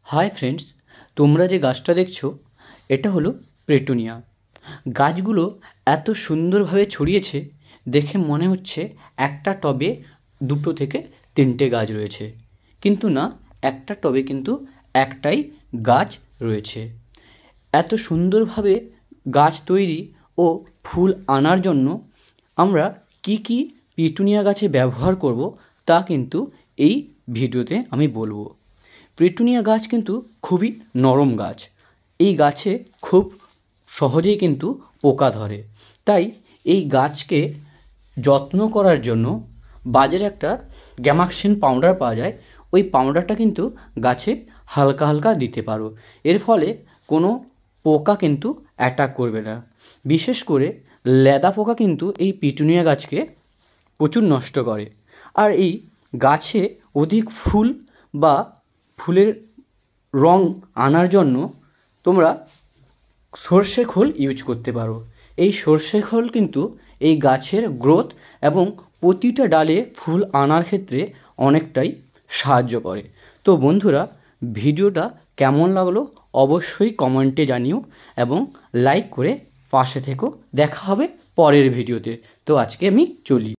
Hi friends, তোমরা যে গাছটা দেখছো এটা হলো পেটুনিয়া। গাছগুলো এত সুন্দরভাবে ছড়িয়েছে, দেখে মনে হচ্ছে একটা টবে 2 থেকে 3টে গাছ রয়েছে, কিন্তু না, একটা টবে কিন্তু একটাই গাছ রয়েছে। এত সুন্দরভাবে গাছ তৈরি ও ফুল আনার জন্য আমরা কি কি পিটুনিয়া গাছে ব্যবহার করব তা কিন্তু এই ভিডিওতে আমি বলবো। পিটুনিয়া গাছ কিন্তু খুবই নরম গাছ। এই গাছে খুব সহজেই কিন্তু পোকা ধরে। তাই এই গাছকে যত্ন করার জন্য বাজারে একটা গ্যামাক্সিন পাউডার পাওয়া যায়। ওই পাউডারটা কিন্তু গাছে হালকা হালকা দিতে পারো। এর ফলে কোনো পোকা কিন্তু অ্যাটাক করবে না। বিশেষ করে লেদা পোকা কিন্তু এই পিটুনিয়া গাছকে প্রচুর নষ্ট করে। আর এই গাছে অধিক ফুল বা ফুলের রং আনার জন্য তোমরা সর্ষে খোল ইউজ করতে পারো। এই সর্ষে খোল কিন্তু এই গাছের গ্রোথ এবং প্রতিটা ডালে ফুল আনার ক্ষেত্রে অনেকটাই সাহায্য করে। তো বন্ধুরা, ভিডিওটা কেমন লাগলো অবশ্যই কমেন্টে জানিও এবং লাইক করে পাশে থেকো। দেখা হবে পরের ভিডিওতে। তো আজকে আমি চলি।